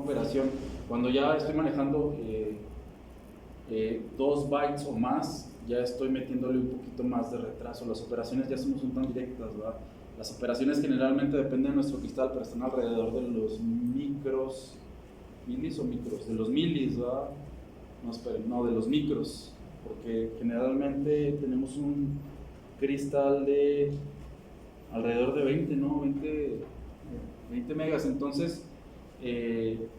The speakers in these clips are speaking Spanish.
operación. Cuando ya estoy manejando 2 bytes o más, ya estoy metiéndole un poquito más de retraso. Las operaciones ya no son tan directas, ¿verdad? Las operaciones generalmente dependen de nuestro cristal, pero están alrededor de los micros, milis o micros, de los milis, ¿verdad? No, esperen, no, de los micros, porque generalmente tenemos un cristal de alrededor de 20, ¿no? 20 megas. Entonces,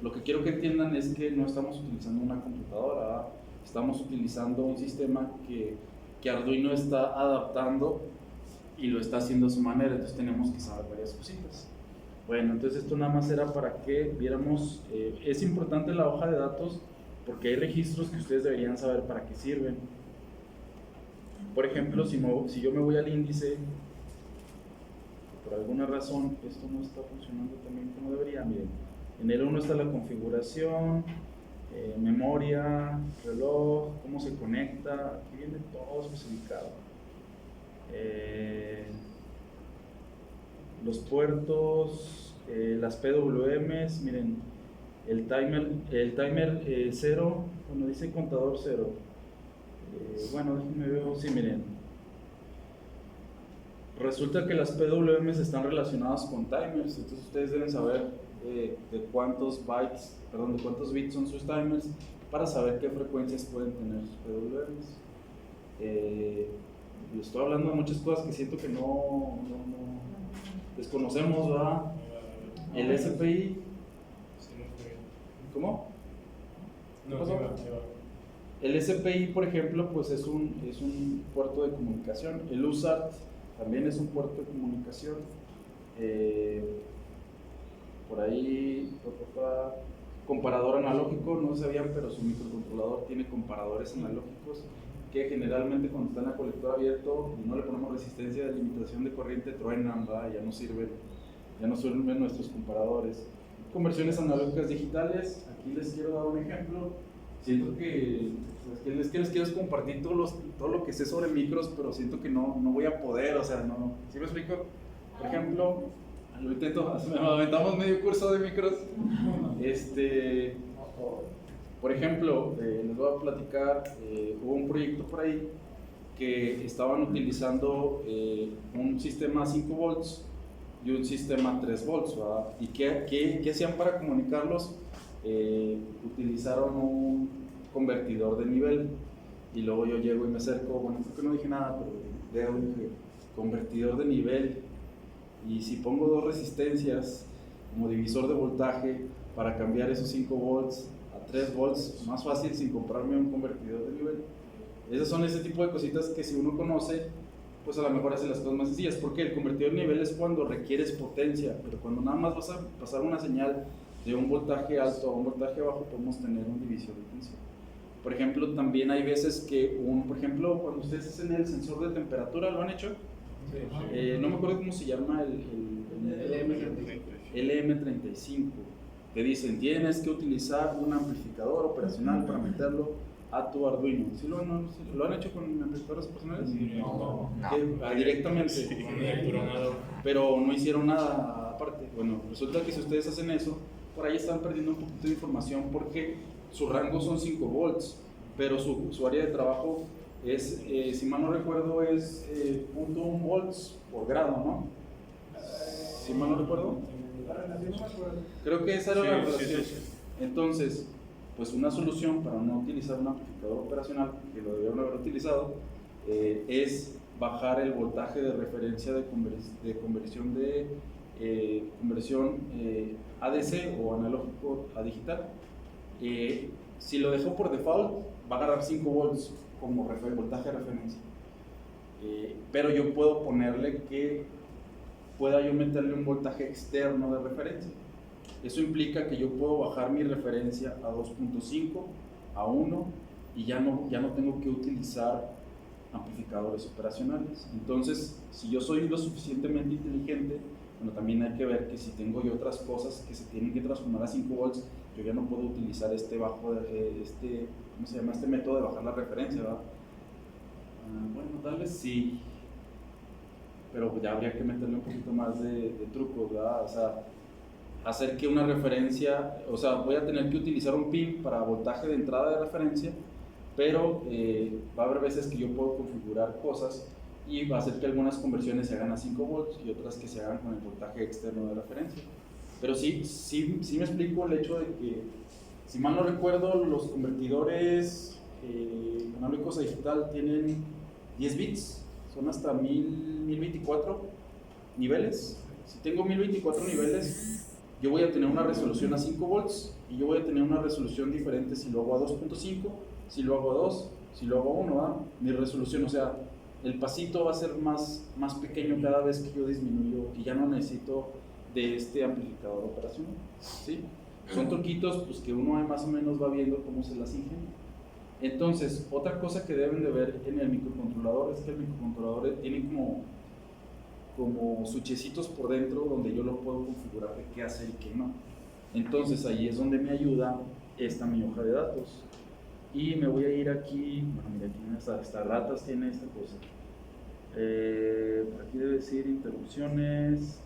lo que quiero que entiendan es que no estamos utilizando una computadora, ¿verdad? Estamos utilizando un sistema que Arduino está adaptando y lo está haciendo a su manera, entonces tenemos que saber varias cositas. Bueno, entonces esto nada más era para que viéramos, es importante la hoja de datos porque hay registros que ustedes deberían saber para qué sirven. Por ejemplo, si yo me voy al índice, por alguna razón esto no está funcionando también como debería, miren, en el 1 está la configuración, memoria, reloj, cómo se conecta, aquí viene todo especificado. Los puertos, las PWMs, miren, el timer 0, bueno, dice contador 0. Bueno, déjenme ver, sí, miren. Resulta que las PWMs están relacionadas con timers, entonces ustedes deben saber de cuántos bits son sus timers para saber qué frecuencias pueden tener sus PWMs. Estoy hablando de muchas cosas que siento que no desconocemos, ¿verdad? El SPI. ¿Cómo? No, el SPI, por ejemplo, pues es un puerto de comunicación. El USART también es un puerto de comunicación. Por ahí, comparador analógico, no sabían, pero su microcontrolador tiene comparadores analógicos que generalmente cuando está en la colector abierto y no le ponemos resistencia de limitación de corriente, truenan, ¿verdad? Ya no sirven nuestros comparadores. Conversiones analógicas digitales, aquí les quiero dar un ejemplo. Siento que les quiero compartir todo lo que sé sobre micros, pero siento que no voy a poder, o sea, no. ¿Sí me explico? Por ejemplo, lo intento, me aventamos medio curso de micros. Por ejemplo, les voy a platicar, hubo un proyecto por ahí que estaban utilizando un sistema 5 volts y un sistema 3 volts, ¿verdad? ¿Y qué hacían para comunicarlos? Utilizaron un convertidor de nivel y luego yo llego y me acerco, bueno, creo que no dije nada, pero dije convertidor de nivel, y si pongo 2 resistencias como divisor de voltaje para cambiar esos 5 volts a 3 volts, más fácil sin comprarme un convertidor de nivel. Esas son ese tipo de cositas que si uno conoce, pues a lo mejor hace las cosas más sencillas, porque el convertidor de nivel es cuando requieres potencia, pero cuando nada más vas a pasar una señal de un voltaje alto a un voltaje bajo, podemos tener un divisor de tensión. Por ejemplo, también hay veces que por ejemplo, cuando ustedes hacen el sensor de temperatura, ¿lo han hecho? Sí. No me acuerdo cómo se llama el LM35. Te dicen, tienes que utilizar un amplificador operacional para meterlo a tu Arduino. ¿Sí lo han hecho con amplificadores personales? No. Directamente. Sí, pero no hicieron nada aparte. Bueno, resulta que si ustedes hacen eso, por ahí están perdiendo un poquito de información porque su rango son 5 volts, pero su área de trabajo es, si mal no recuerdo, es 0.1 volts por grado, ¿no? Si mal no recuerdo. Creo que esa era la relación. Entonces, pues una solución para no utilizar un amplificador operacional, que lo debieron haber utilizado, es bajar el voltaje de referencia de conversión ADC o analógico a digital. Si lo dejo por default, va a agarrar 5 volts como voltaje de referencia. Pero yo puedo ponerle que pueda yo meterle un voltaje externo de referencia. Eso implica que yo puedo bajar mi referencia a 2.5, a 1, y ya no tengo que utilizar amplificadores operacionales. Entonces, si yo soy lo suficientemente inteligente, bueno, también hay que ver que si tengo yo otras cosas que se tienen que transformar a 5 volts, yo ya no puedo utilizar ¿cómo se llama? Este método de bajar la referencia, ¿verdad? Bueno, tal vez sí, pero ya habría que meterle un poquito más de trucos, ¿verdad? O sea, hacer que una referencia, o sea, voy a tener que utilizar un pin para voltaje de entrada de referencia, pero va a haber veces que yo puedo configurar cosas y va a hacer que algunas conversiones se hagan a 5 volts y otras que se hagan con el voltaje externo de referencia. Pero sí me explico el hecho de que, si mal no recuerdo, los convertidores análicos a digital tienen 10 bits, son hasta 1024 niveles. Si tengo 1024 niveles, yo voy a tener una resolución a 5 volts y yo voy a tener una resolución diferente si lo hago a 2.5, si lo hago a 2, si lo hago a 1, ¿verdad? Mi resolución, o sea, el pasito va a ser más pequeño cada vez que yo disminuyo y ya no necesito de este amplificador operacional, ¿sí? Son truquitos pues, que uno más o menos va viendo cómo se las ingenia. Entonces, otra cosa que deben de ver en el microcontrolador es que el microcontrolador tiene como switchecitos por dentro donde yo lo puedo configurar de qué hacer y qué no. Entonces ahí es donde me ayuda mi hoja de datos. Y me voy a ir aquí, bueno, mira, aquí estas ratas tiene esta cosa. Por aquí debe decir interrupciones.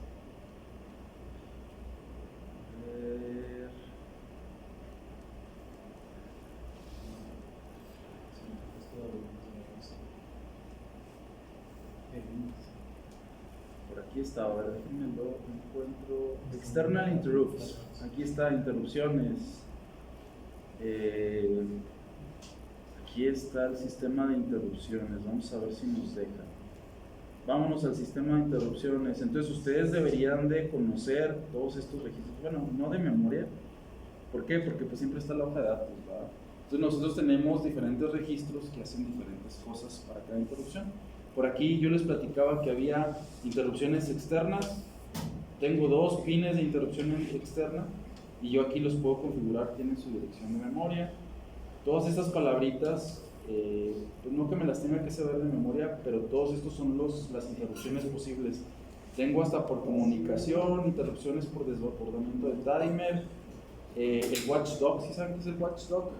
Por aquí está, a ver, déjenme lo encuentro. External interrupts. Aquí está, interrupciones. Aquí está el sistema de interrupciones. Vamos a ver si nos deja. Vámonos al sistema de interrupciones. Entonces ustedes deberían de conocer todos estos registros. Bueno, no de memoria. ¿Por qué? Porque pues siempre está la hoja de datos, ¿verdad? Entonces nosotros tenemos diferentes registros que hacen diferentes cosas para cada interrupción. Por aquí yo les platicaba que había interrupciones externas. Tengo 2 pines de interrupción externa y yo aquí los puedo configurar, tienen su dirección de memoria. Todas estas palabritas, pues no que me las tenga que saber de memoria, pero todos estos son las interrupciones posibles. Tengo hasta por comunicación, interrupciones por desbordamiento del timer, el watchdog. ¿Sí saben qué es el watchdog?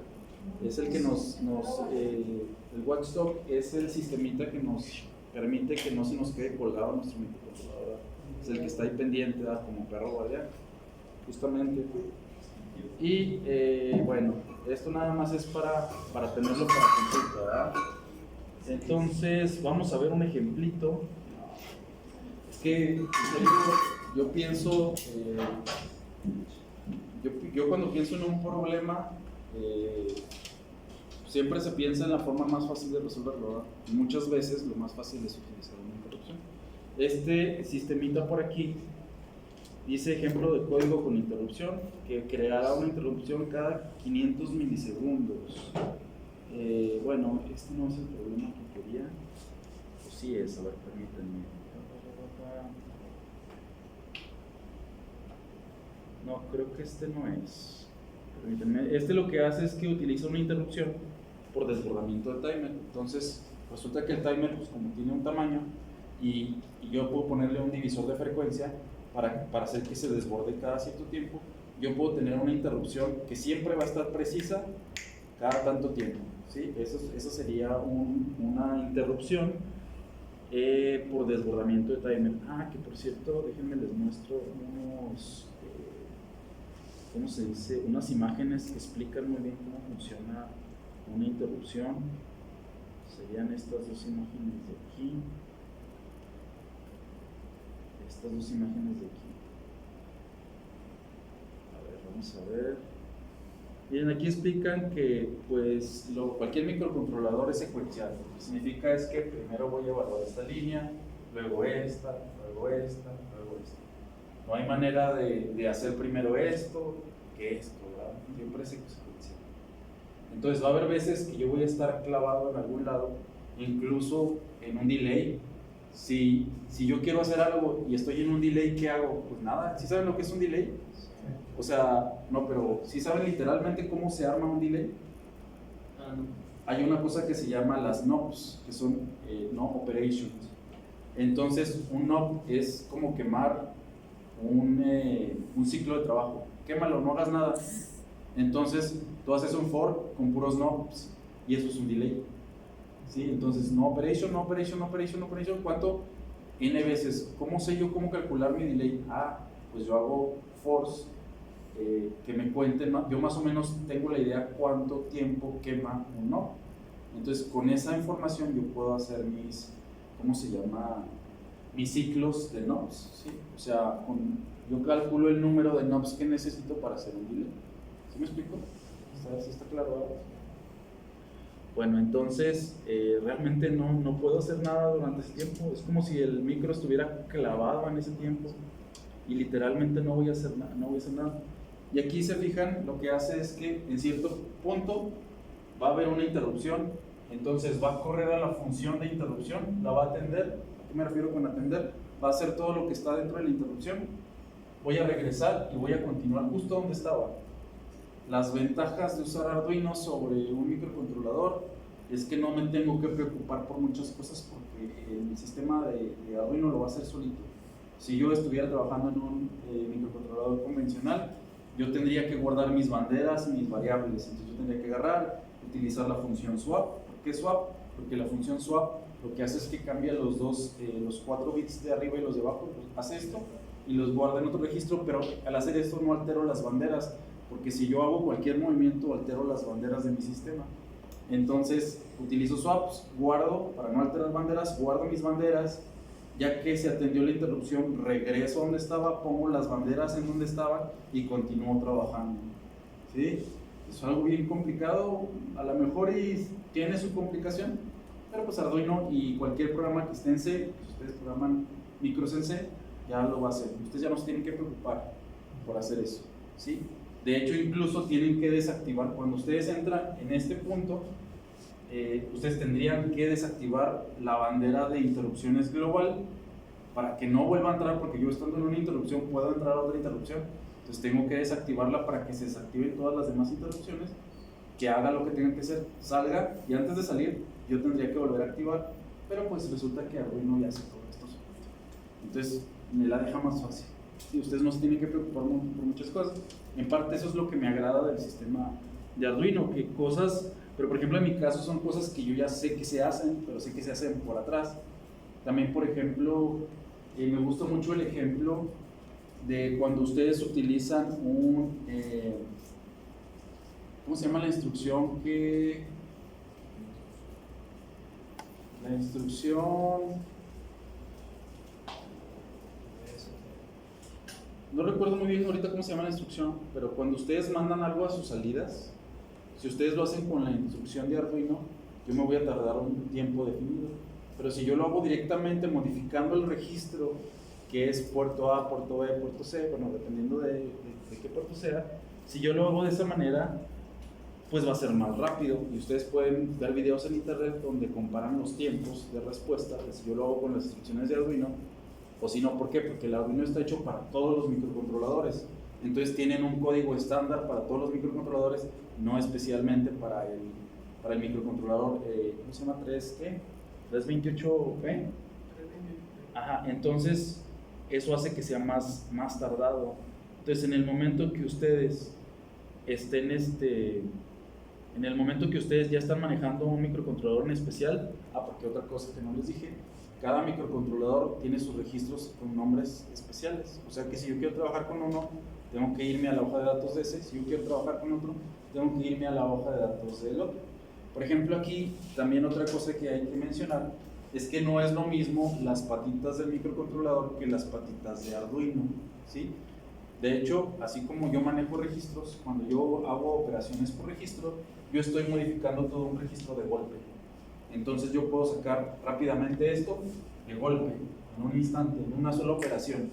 Es el que el watchdog es el sistemita que nos permite que no se nos quede colgado nuestro microcontrolador. Es el que está ahí pendiente, ¿verdad? Como perro guardián, justamente. Y bueno, esto nada más es para tenerlo para consulta, ¿verdad? Entonces vamos a ver un ejemplito. Es que yo pienso, yo cuando pienso en un problema, siempre se piensa en la forma más fácil de resolverlo, ¿verdad? Y muchas veces lo más fácil es utilizar una interrupción. Este sistemita por aquí dice ejemplo de código con interrupción, que creará una interrupción cada 500 milisegundos. Bueno, este no es el problema que quería. Pues sí es, a ver, permítanme. No, creo que este no es. Permítanme. Este lo que hace es que utiliza una interrupción por desbordamiento del timer. Entonces, resulta que el timer, pues como tiene un tamaño, y yo puedo ponerle un divisor de frecuencia para hacer que se desborde cada cierto tiempo, yo puedo tener una interrupción que siempre va a estar precisa cada tanto tiempo, ¿sí? Eso sería una interrupción por desbordamiento de timer. Que por cierto, déjenme les muestro ¿cómo se dice? Unas imágenes que explican muy bien cómo funciona una interrupción. Serían estas 2 imágenes de aquí. Estas 2 imágenes de aquí. A ver, vamos a ver. Miren, aquí explican que pues cualquier microcontrolador es secuencial. Lo que significa es que primero voy a evaluar esta línea, luego esta, luego esta, luego esta. No hay manera de hacer primero esto que esto, ¿verdad? Siempre es secuencial. Entonces va a haber veces que yo voy a estar clavado en algún lado, incluso en un delay. Si yo quiero hacer algo y estoy en un delay, ¿qué hago? Pues nada. ¿Sí saben lo que es un delay? O sea, no, pero ¿sí saben literalmente cómo se arma un delay? No. Hay una cosa que se llama las NOPs, que son no operations. Entonces, un NOP es como quemar un ciclo de trabajo. Quémalo, no hagas nada. Entonces, tú haces un for con puros NOPs y eso es un delay. ¿Sí? Entonces, no operation, no operation, no operation, no operation. ¿Cuánto? N veces. ¿Cómo sé yo cómo calcular mi delay? Pues yo hago force que me cuenten, yo más o menos tengo la idea cuánto tiempo quema o no. Entonces con esa información yo puedo hacer mis, ¿cómo se llama? Mis ciclos de NOPS, ¿sí? O sea, yo calculo el número de NOPS que necesito para hacer un delay. ¿Sí me explico? ¿Sí está claro ahora? Bueno, entonces realmente no puedo hacer nada durante ese tiempo. Es como si el micro estuviera clavado en ese tiempo y literalmente no voy a hacer nada. Y aquí se fijan, lo que hace es que en cierto punto va a haber una interrupción, entonces va a correr a la función de interrupción, la va a atender. ¿A qué me refiero con atender? Va a hacer todo lo que está dentro de la interrupción. Voy a regresar y voy a continuar justo donde estaba. Las ventajas de usar Arduino sobre un microcontrolador es que no me tengo que preocupar por muchas cosas porque el sistema de Arduino lo va a hacer solito. Si yo estuviera trabajando en un microcontrolador convencional, yo tendría que guardar mis banderas, mis variables, entonces yo tendría que agarrar, utilizar la función swap. ¿Por qué swap? Porque la función swap lo que hace es que cambia los 4 bits de arriba y los de abajo, pues hace esto y los guarda en otro registro, pero al hacer esto no altero las banderas, porque si yo hago cualquier movimiento altero las banderas de mi sistema. Entonces utilizo swaps, guardo para no alterar banderas, guardo mis banderas, ya que se atendió la interrupción, regreso a donde estaba, pongo las banderas en donde estaban y continúo trabajando. ¿Sí? Es algo bien complicado, a lo mejor y tiene su complicación, pero pues Arduino y cualquier programa que esté en C, si ustedes programan micros en C, ya lo va a hacer. Ustedes ya no se tienen que preocupar por hacer eso. ¿Sí? De hecho, incluso tienen que desactivar, cuando ustedes entran en este punto, ustedes tendrían que desactivar la bandera de interrupciones global para que no vuelva a entrar, porque yo estando en una interrupción puedo entrar a otra interrupción, entonces tengo que desactivarla para que se desactiven todas las demás interrupciones, que haga lo que tenga que hacer, salga, y antes de salir yo tendría que volver a activar, pero pues resulta que Arduino ya hace todo esto, entonces me la deja más fácil. Y ustedes no se tienen que preocupar por muchas cosas. En parte eso es lo que me agrada del sistema de Arduino, que cosas, pero por ejemplo en mi caso son cosas que yo ya sé que se hacen, pero sé que se hacen por atrás. También por ejemplo, me gusta mucho el ejemplo de cuando ustedes utilizan ¿cómo se llama la instrucción? La instrucción... No recuerdo muy bien ahorita cómo se llama la instrucción, pero cuando ustedes mandan algo a sus salidas, si ustedes lo hacen con la instrucción de Arduino, yo me voy a tardar un tiempo definido. Pero si yo lo hago directamente modificando el registro, que es puerto A, puerto B, puerto C, bueno, dependiendo de qué puerto sea, si yo lo hago de esa manera, pues va a ser más rápido. Y ustedes pueden ver videos en internet donde comparan los tiempos de respuesta, que si yo lo hago con las instrucciones de Arduino, o si no, ¿por qué? Porque el Arduino está hecho para todos los microcontroladores. Entonces tienen un código estándar para todos los microcontroladores, no especialmente para el microcontrolador, ¿cómo se llama? ¿328P? Ajá, entonces eso hace que sea más tardado. Entonces en el momento que ustedes estén en el momento que ustedes ya están manejando un microcontrolador en especial, porque otra cosa que no les dije, cada microcontrolador tiene sus registros con nombres especiales. O sea que si yo quiero trabajar con uno, tengo que irme a la hoja de datos de ese. Si yo quiero trabajar con otro, tengo que irme a la hoja de datos del otro. Por ejemplo, aquí también otra cosa que hay que mencionar es que no es lo mismo las patitas del microcontrolador que las patitas de Arduino, ¿sí? De hecho, así como yo manejo registros, cuando yo hago operaciones por registro, yo estoy modificando todo un registro de golpe. Entonces yo puedo sacar rápidamente esto de golpe, en un instante, en una sola operación.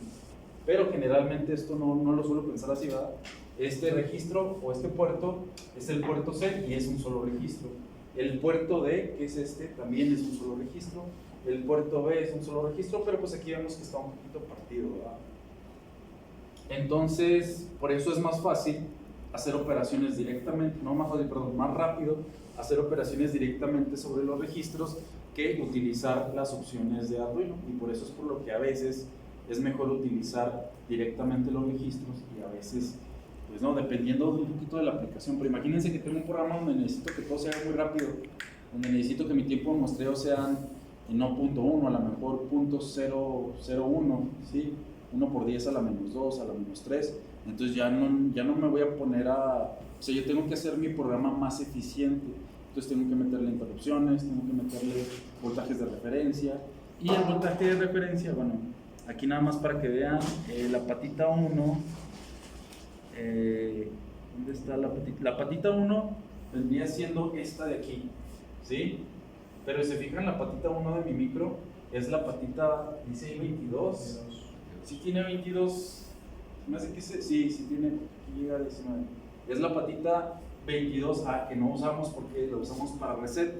Pero generalmente esto no lo suelo pensar así, ¿verdad? Este registro o este puerto es el puerto C y es un solo registro. El puerto D, que es este, también es un solo registro. El puerto B es un solo registro, pero pues aquí vemos que está un poquito partido, ¿verdad? Entonces, por eso es más fácil hacer operaciones directamente, no más fácil, perdón, más rápido hacer operaciones directamente sobre los registros que utilizar las opciones de Arduino, y por eso es por lo que a veces es mejor utilizar directamente los registros y a veces, pues no, dependiendo un poquito de la aplicación. Pero imagínense que tengo un programa donde necesito que todo sea muy rápido, donde necesito que mi tiempo de muestreo sean no .1, a lo mejor .001, ¿sí? 1 por 10 a la menos 2, a la menos 3. Entonces ya no me voy a poner a... O sea, yo tengo que hacer mi programa más eficiente. Entonces tengo que meterle interrupciones, tengo que meterle voltajes de referencia. Y el voltaje de referencia, bueno, aquí nada más para que vean, la patita 1, ¿dónde está la patita? La patita 1 vendría siendo esta de aquí, ¿sí? Pero si se fijan, la patita 1 de mi micro es la patita, dice ahí 22. Sí tiene 22, me hace que sí tiene, aquí llega a 19. Es la patita 22A que no usamos porque la usamos para reset,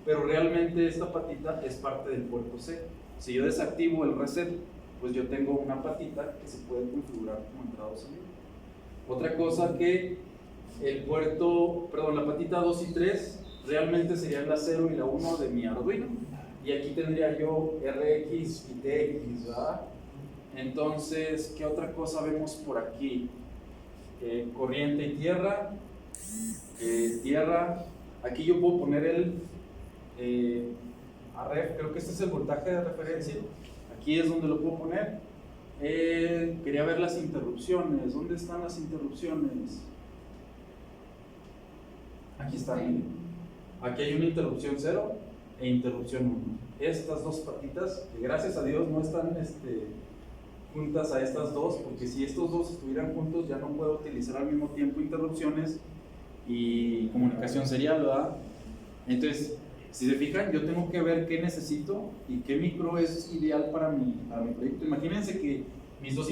pero realmente esta patita es parte del puerto C. Si yo desactivo el reset, pues yo tengo una patita que se puede configurar como entrada o salida. Otra cosa que el puerto, perdón, la patita 2 y 3 realmente serían la 0 y la 1 de mi Arduino, y aquí tendría yo RX y TX, ¿verdad? Entonces, ¿qué otra cosa vemos por aquí? Corriente y tierra. Tierra, aquí yo puedo poner el RF, creo que este es el voltaje de referencia, aquí es donde lo puedo poner. Quería ver las interrupciones. ¿Dónde están las interrupciones? Aquí están, miren. Aquí hay una interrupción 0 e interrupción 1. Estas dos patitas, que gracias a Dios no están juntas a estas dos, porque si estos dos estuvieran juntos ya no puedo utilizar al mismo tiempo interrupciones y comunicación serial, ¿verdad? Entonces, si se fijan, yo tengo que ver qué necesito y qué micro es ideal para mi proyecto. Imagínense que mis dos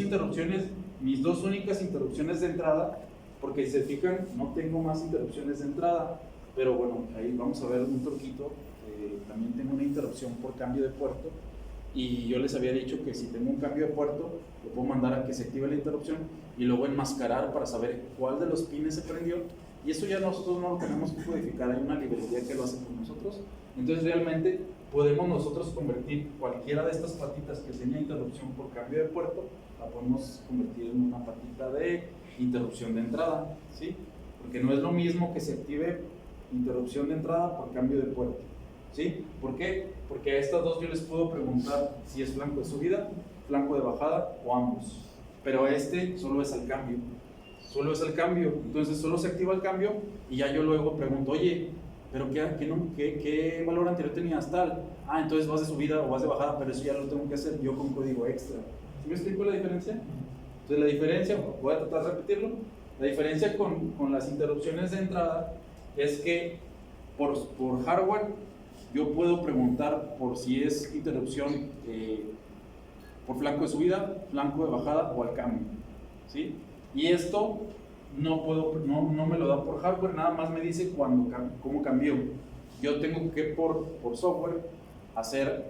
únicas interrupciones de entrada, porque si se fijan, no tengo más interrupciones de entrada, pero bueno, ahí vamos a ver un truquito. También tengo una interrupción por cambio de puerto, y yo les había dicho que si tengo un cambio de puerto, lo puedo mandar a que se active la interrupción y luego enmascarar para saber cuál de los pines se prendió, y eso ya nosotros no lo tenemos que codificar, hay una librería que lo hace por nosotros. Entonces realmente podemos nosotros convertir cualquiera de estas patitas que tenía interrupción por cambio de puerto, la podemos convertir en una patita de interrupción de entrada, ¿sí? Porque no es lo mismo que se active interrupción de entrada por cambio de puerto, ¿sí? ¿Por qué? Porque a estas dos yo les puedo preguntar si es flanco de subida, flanco de bajada o ambos, pero solo es el cambio. Entonces solo se activa el cambio y ya yo luego pregunto, oye, pero ¿qué valor anterior tenías tal? Entonces vas de subida o vas de bajada, pero eso ya lo tengo que hacer yo con código extra. ¿Sí me explico la diferencia? Entonces la diferencia, voy a tratar de repetirlo, la diferencia con las interrupciones de entrada es que por hardware yo puedo preguntar por si es interrupción por flanco de subida, flanco de bajada o al cambio, ¿sí? Y esto no me lo da por hardware, nada más me dice cómo cambió. Yo tengo que por software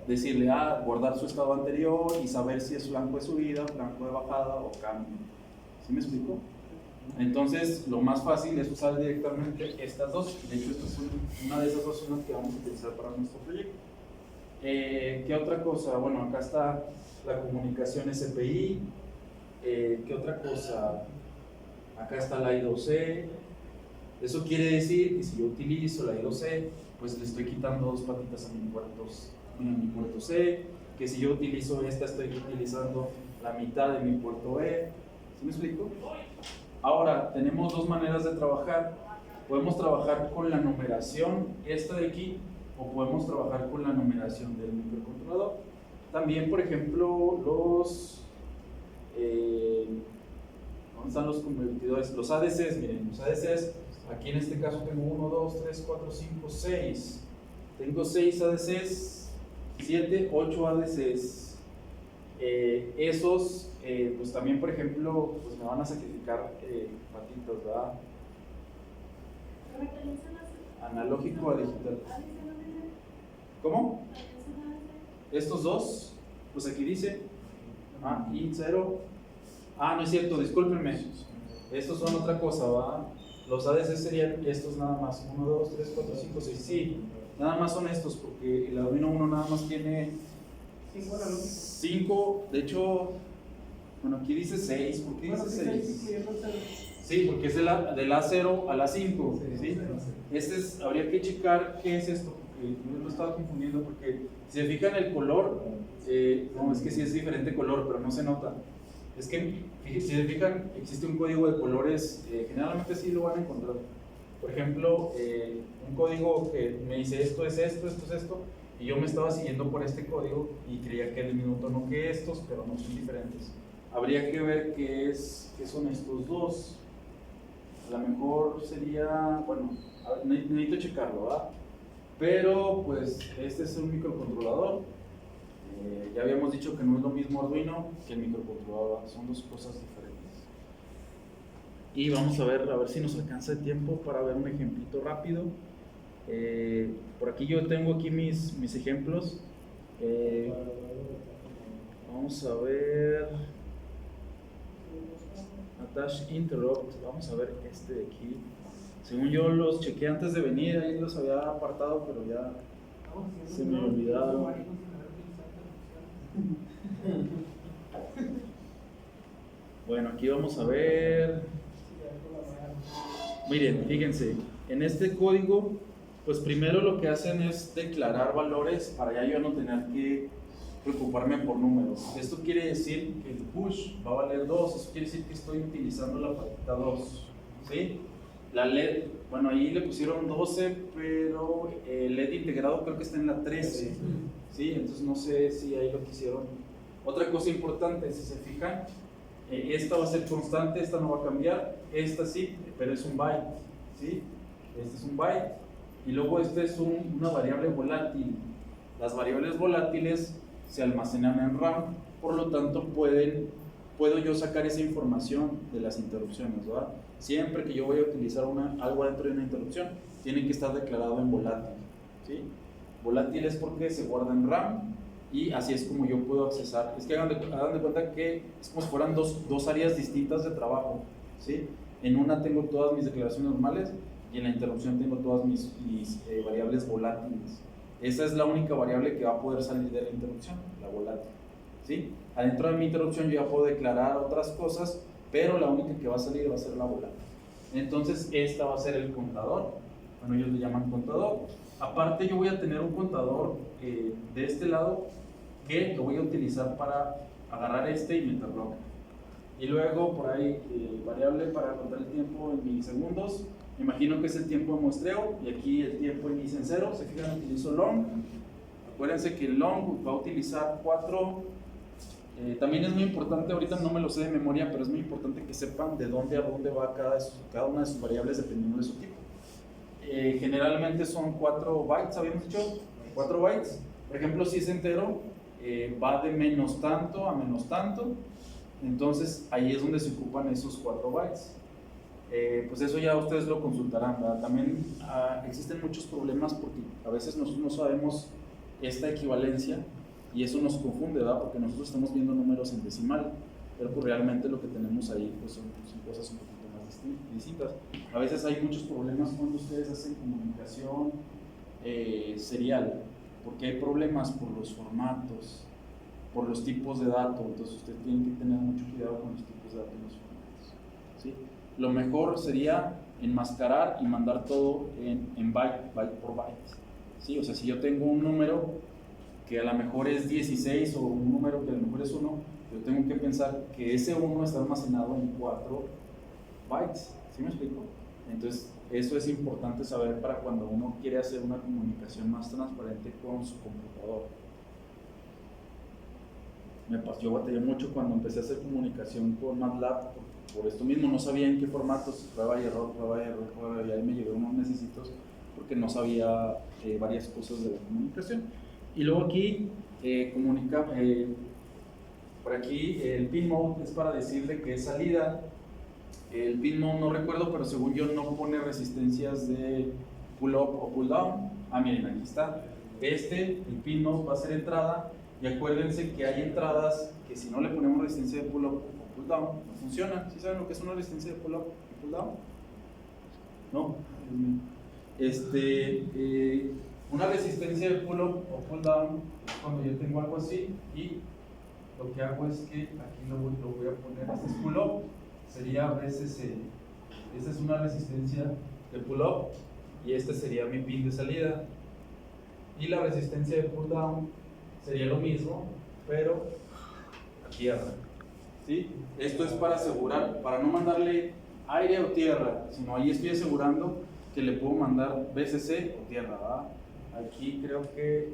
decirle guardar su estado anterior y saber si es flanco de subida, flanco de bajada o cambio. ¿Sí me explico? Entonces lo más fácil es usar directamente estas dos. De hecho, una de esas dos son las que vamos a utilizar para nuestro proyecto. ¿Qué otra cosa? Bueno, acá está la comunicación SPI. ¿Qué otra cosa? Acá está la I2C. Eso quiere decir que si yo utilizo la I2C, pues le estoy quitando dos patitas a mi puerto C, que si yo utilizo esta, estoy utilizando la mitad de mi puerto E. ¿Sí me explico? Ahora, tenemos dos maneras de trabajar. Podemos trabajar con la numeración esta de aquí, o podemos trabajar con la numeración del microcontrolador. También, por ejemplo, ¿dónde están los convertidores? Los ADCs, miren, los ADCs, aquí en este caso tengo 1, 2, 3, 4, 5, 6. Tengo 6 ADCs, 7, 8 ADCs. Esos, pues también, por ejemplo, pues me van a sacrificar patitas, ¿verdad? Analógico a digital. ¿Cómo? Estos dos, pues aquí dice I0. No es cierto, discúlpenme. Estos son otra cosa, ¿va? Los ADC serían estos nada más. 1, 2, 3, 4, 5, 6. Sí, nada más son estos, porque el Arduino 1 nada más tiene 5. De hecho, bueno, aquí dice 6. ¿Por qué dice 6? Sí, porque es de la A0 a la 5. ¿Sí? Habría que checar qué es esto, porque yo lo estaba confundiendo, porque si se fijan el color, no, es que sí es diferente color, pero no se nota. Es que, si se fijan, existe un código de colores, generalmente sí lo van a encontrar. Por ejemplo, un código que me dice esto es esto, esto es esto, y yo me estaba siguiendo por este código y creía que era el mismo tono que estos, pero no son diferentes. Habría que ver qué son estos dos. A lo mejor sería, bueno, necesito checarlo, ¿verdad? Pero pues este es un microcontrolador. Ya habíamos dicho que no es lo mismo Arduino que el microcontrolador, son dos cosas diferentes. Y vamos a ver si nos alcanza el tiempo para ver un ejemplito rápido. Por aquí yo tengo aquí mis ejemplos. Vamos a ver. Attach interrupt. Vamos a ver este de aquí. Según yo los chequeé antes de venir, ahí los había apartado, pero ya se me olvidaron. Bueno, aquí vamos a ver. Miren, fíjense, en este código, pues primero lo que hacen es declarar valores para ya yo no tener que preocuparme por números. Esto quiere decir que el push va a valer 2, eso quiere decir que estoy utilizando la patita 2, ¿sí? La LED, bueno, ahí le pusieron 12, pero el LED integrado creo que está en la 13, ¿sí? Entonces no sé si ahí lo quisieron. Otra cosa importante, si se fijan, esta va a ser constante, esta no va a cambiar, esta sí, pero es un byte, ¿sí? Este es un byte, y luego este es una variable volátil. Las variables volátiles se almacenan en RAM, por lo tanto puedo yo sacar esa información de las interrupciones, ¿verdad? Siempre que yo voy a utilizar algo dentro de una interrupción, tiene que estar declarado en volátil, ¿sí? Volátil es porque se guarda en RAM y así es como yo puedo accesar. Es que hagan de cuenta que es como si fueran dos áreas distintas de trabajo, ¿sí? En una tengo todas mis declaraciones normales y en la interrupción tengo todas mis variables volátiles. Esa es la única variable que va a poder salir de la interrupción, la volátil, ¿sí? Adentro de mi interrupción yo ya puedo declarar otras cosas, pero la única que va a salir va a ser la volátil. Entonces esta va a ser el contador, bueno, ellos le llaman contador. Aparte yo voy a tener un contador de este lado que lo voy a utilizar para agarrar este y meterlo acá. Y luego por ahí variable para contar el tiempo en milisegundos. Me imagino que es el tiempo de muestreo y aquí el tiempo inicia en 0. Se fijan, utilizo long. Acuérdense que el long va a utilizar 4. También es muy importante, ahorita no me lo sé de memoria, pero es muy importante que sepan de dónde a dónde va cada una de sus variables dependiendo de su tipo. Generalmente son 4 bytes, habíamos dicho, 4 bytes. Por ejemplo, si es entero, va de menos tanto a menos tanto. Entonces ahí es donde se ocupan esos 4 bytes. Pues eso ya ustedes lo consultarán, ¿verdad? También existen muchos problemas porque a veces nosotros no sabemos esta equivalencia y eso nos confunde, ¿verdad? Porque nosotros estamos viendo números en decimal, pero pues realmente lo que tenemos ahí pues son cosas un poquito más distintas. A veces hay muchos problemas cuando ustedes hacen comunicación serial, porque hay problemas por los formatos, por los tipos de datos, entonces usted tiene que tener mucho cuidado con los tipos de datos y los formatos, ¿sí? Lo mejor sería enmascarar y mandar todo en byte por byte, ¿sí? O sea, si yo tengo un número que a lo mejor es 16 o un número que a lo mejor es 1, yo tengo que pensar que ese 1 está almacenado en 4 bytes, ¿sí me explico? Entonces, eso es importante saber para cuando uno quiere hacer una comunicación más transparente con su computador. Yo batallé mucho cuando empecé a hacer comunicación con MATLAB por esto mismo, no sabía en qué formatos, prueba y error, y ahí me llevé unos mesecitos porque no sabía varias cosas de la comunicación. Y luego aquí por aquí el pin mode es para decirle que es salida. El pin mode no recuerdo, pero según yo no pone resistencias de pull up o pull down. Miren, aquí está. El pin mode va a ser entrada. Y acuérdense que hay entradas que si no le ponemos resistencia de pull up o pull down, no funcionan. ¿Sí saben lo que es una resistencia de pull up y pull down? No. Una resistencia de pull up o pull down es cuando yo tengo algo así y lo que hago es que aquí lo voy a poner, este es pull up, sería VCC. Esta es una resistencia de pull up y este sería mi pin de salida. Y la resistencia de pull down sería lo mismo, pero aquí arriba. ¿sí? Esto es para asegurar, para no mandarle aire o tierra, sino ahí estoy asegurando que le puedo mandar BCC o tierra, ¿verdad? Aquí creo que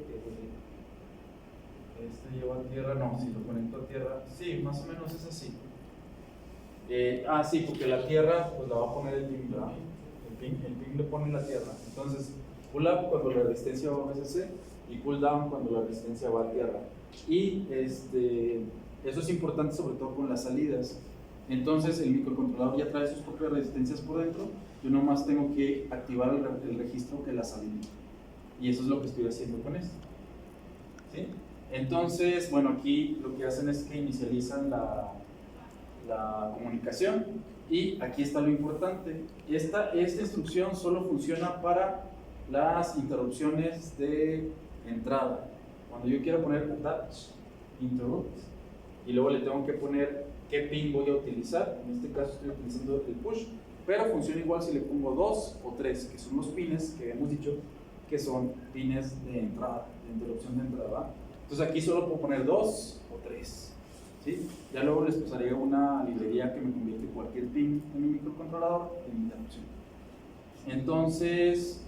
este lleva tierra, no, si lo conecto a tierra, sí, más o menos es así. Sí, porque la tierra pues la va a poner el pin, ¿verdad? El pin le pone la tierra. Entonces, pull up cuando la resistencia va a BCC y pull down cuando la resistencia va a tierra. Y eso es importante sobre todo con las salidas. Entonces, el microcontrolador ya trae sus propias resistencias por dentro. Yo nomás tengo que activar el registro que las habilita. Y eso es lo que estoy haciendo con esto. ¿Sí? Entonces, bueno, aquí lo que hacen es que inicializan la comunicación y aquí está lo importante. Esta instrucción solo funciona para las interrupciones de entrada. Cuando yo quiero poner attach, interrupt, y luego le tengo que poner qué pin voy a utilizar. En este caso estoy utilizando el push, pero funciona igual si le pongo 2 o 3, que son los pines que hemos dicho que son pines de entrada, de interrupción de entrada. Entonces aquí solo puedo poner 2 o 3. ¿Sí? Ya luego les pasaré una librería que me convierte cualquier pin en mi microcontrolador en interrupción. Entonces,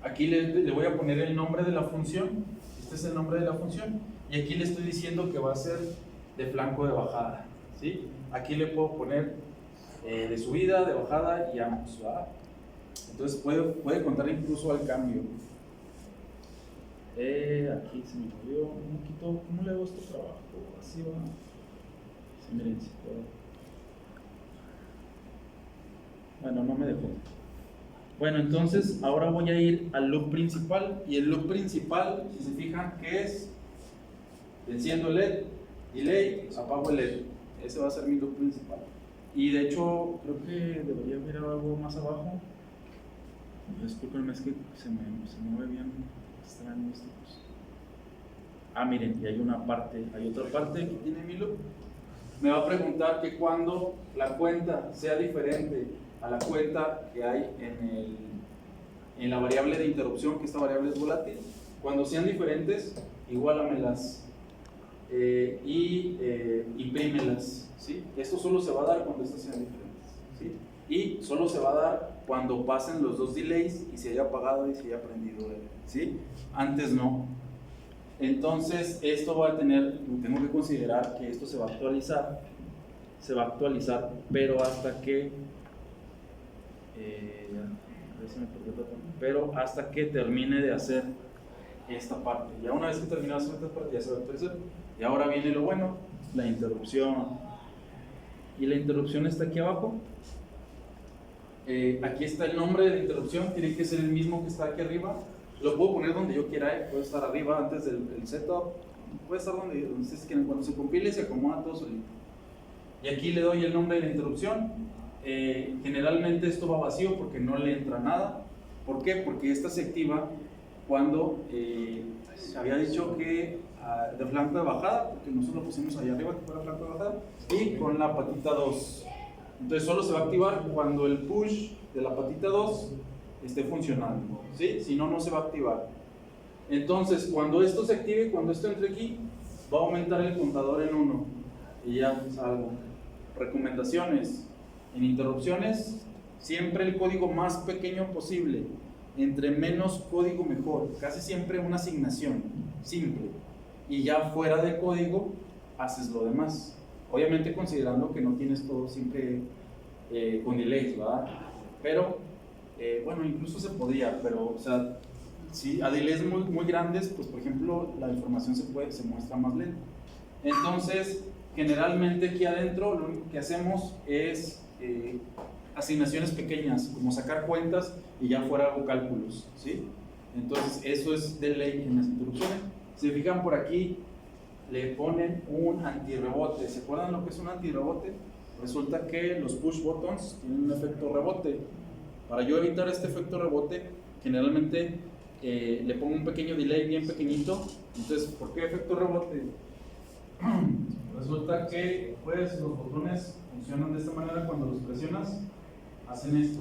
aquí le voy a poner el nombre de la función. Este es el nombre de la función. Y aquí le estoy diciendo que va a ser de flanco de bajada. ¿Sí? Aquí le puedo poner de subida, de bajada y ambos. ¿Va? Entonces puede contar incluso al cambio. Aquí se me movió un poquito. ¿Cómo le hago este trabajo? Así va. Sí, miren, si puedo. Bueno, no me dejó. Bueno, entonces ahora voy a ir al loop principal. Y el loop principal, si se fijan, ¿qué es? Enciendo el LED, delay, apago el LED. Ese va a ser mi loop principal. Y de hecho, creo que debería haber algo más abajo. Discúlpenme, es que se mueve bien extraño esto. Miren, y hay otra parte que tiene mi loop. Me va a preguntar que cuando la cuenta sea diferente a la cuenta que hay en la variable de interrupción, que esta variable es volátil, cuando sean diferentes, igualamelas y imprímelas. ¿Sí? Esto solo se va a dar cuando estas sean diferentes. ¿Sí? Y solo se va a dar cuando pasen los dos delays y se haya apagado y se haya prendido. ¿Sí? Antes no. Entonces esto va a tener, tengo que considerar que esto se va a actualizar, pero hasta que hasta que termine de hacer esta parte. Ya una vez que termine de hacer esta parte ya se va a actualizar. Y ahora viene lo bueno, la interrupción. Y la interrupción está aquí abajo. Aquí está el nombre de la interrupción, tiene que ser el mismo que está aquí arriba. Lo puedo poner donde yo quiera, puede estar arriba antes del setup, puede estar donde ustedes quieran. Cuando se compile se acomoda todo solito. Y aquí le doy el nombre de la interrupción. Generalmente esto va vacío porque no le entra nada. ¿Por qué? Porque esta se activa cuando se había dicho que de flanco de bajada, porque nosotros lo pusimos allá arriba que fuera flanco de bajada, y con la patita 2. Entonces solo se va a activar cuando el push de la patita 2 esté funcionando, ¿sí? Si no, no se va a activar. Entonces, cuando esto se active, cuando esto entre aquí, va a aumentar el contador en 1 y ya salgo. Recomendaciones: en interrupciones, siempre el código más pequeño posible. Entre menos código mejor, casi siempre una asignación simple, y ya fuera de código haces lo demás, obviamente considerando que no tienes todo siempre con delays, ¿verdad? Pero bueno, incluso se podría, pero o sea, si a delays muy grandes, pues por ejemplo la información se muestra más lenta. Entonces generalmente aquí adentro lo único que hacemos es asignaciones pequeñas, como sacar cuentas y ya fuera hago cálculos, ¿sí? Entonces eso es delay en las interrupciones. Si se fijan por aquí, le ponen un antirrebote. ¿Se acuerdan lo que es un antirrebote? Resulta que los push buttons tienen un efecto rebote. Para yo evitar este efecto rebote, generalmente le pongo un pequeño delay bien pequeñito. Entonces, ¿por qué efecto rebote? Resulta que pues, los botones funcionan de esta manera. Cuando los presionas, hacen esto.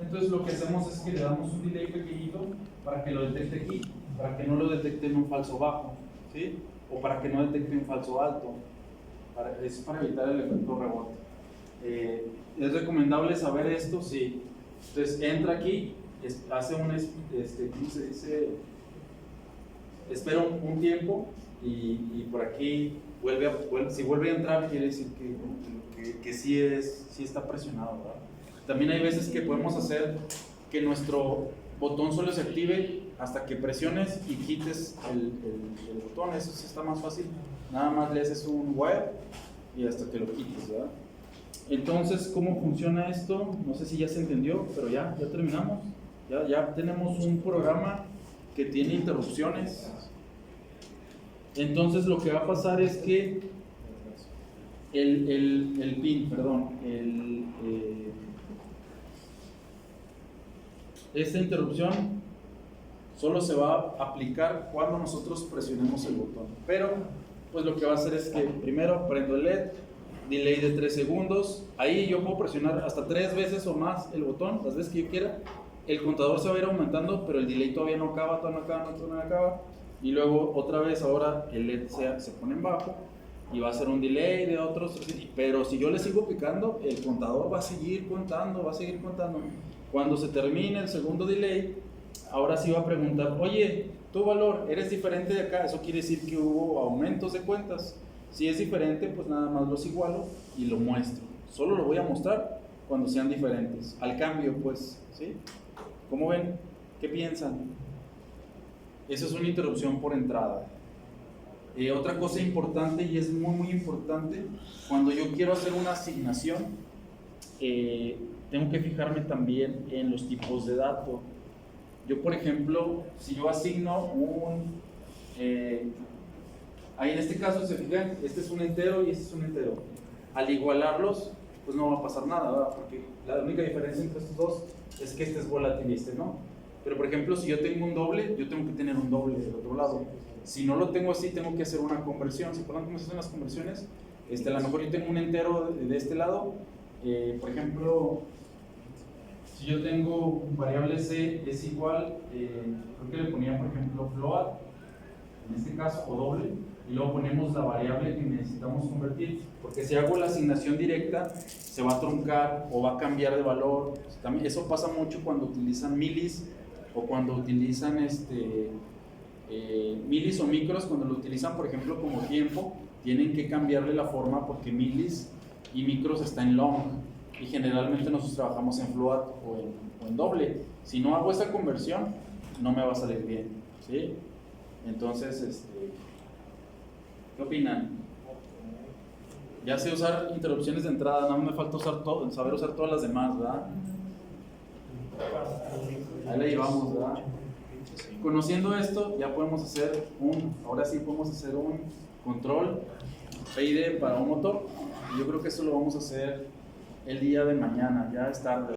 Entonces lo que hacemos es que le damos un delay pequeñito para que lo detecte aquí, para que no lo detecte en un falso bajo, ¿sí? O para que no detecte un falso alto. es para evitar el efecto rebote. ¿Es recomendable saber esto? Sí. Entonces entra aquí, hace un, ¿cómo se dice? Espera un tiempo y por aquí si vuelve a entrar quiere decir que sí está presionado, ¿verdad? También hay veces que podemos hacer que nuestro botón solo se active hasta que presiones y quites el botón. Eso sí está más fácil. Nada más le haces un while y hasta que lo quites, ¿verdad? Entonces, ¿cómo funciona esto? No sé si ya se entendió, pero ya terminamos. Ya tenemos un programa que tiene interrupciones. Entonces, lo que va a pasar es que el pin, perdón, esta interrupción solo se va a aplicar cuando nosotros presionemos el botón. Pero, pues lo que va a hacer es que primero prendo el LED, delay de 3 segundos. Ahí yo puedo presionar hasta 3 veces o más el botón, las veces que yo quiera. El contador se va a ir aumentando, pero el delay todavía no acaba. Y luego otra vez ahora el LED se pone en bajo y va a hacer un delay de otros. Pero si yo le sigo picando, el contador va a seguir contando. Cuando se termine el segundo delay, ahora sí va a preguntar, oye, tu valor, ¿eres diferente de acá? Eso quiere decir que hubo aumentos de cuentas. Si es diferente, pues nada más los igualo y lo muestro. Solo lo voy a mostrar cuando sean diferentes. Al cambio, pues, ¿sí? ¿Cómo ven? ¿Qué piensan? Eso es una interrupción por entrada. Otra cosa importante, y es muy importante, cuando yo quiero hacer una asignación, tengo que fijarme también en los tipos de datos. Yo, por ejemplo, si yo asigno ahí en este caso, se fijan, este es un entero y este es un entero. Al igualarlos, pues no va a pasar nada, ¿verdad? Porque la única diferencia entre estos dos es que este es volátil y este no. Pero, por ejemplo, si yo tengo un doble, yo tengo que tener un doble del otro lado. Si no lo tengo así, tengo que hacer una conversión. ¿Se acuerdan cómo se hacen las conversiones? A lo mejor yo tengo un entero de este lado. Por ejemplo, si yo tengo variable c es igual, creo que le ponía, por ejemplo, float, en este caso, o doble, y luego ponemos la variable que necesitamos convertir, porque si hago la asignación directa, se va a truncar o va a cambiar de valor. También, eso pasa mucho cuando utilizan milis o cuando utilizan milis o micros, cuando lo utilizan, por ejemplo, como tiempo, tienen que cambiarle la forma porque milis y micros está en long. Y generalmente nosotros trabajamos en float o en doble. Si no hago esta conversión, no me va a salir bien, ¿sí? Entonces, ¿qué opinan? Ya sé usar interrupciones de entrada, nada más me falta saber usar todas las demás, ¿verdad? Ahí la llevamos, ¿verdad? Conociendo esto, ya podemos hacer ahora sí podemos hacer un control PID para un motor. Yo creo que eso lo vamos a hacer el día de mañana, ya es tarde.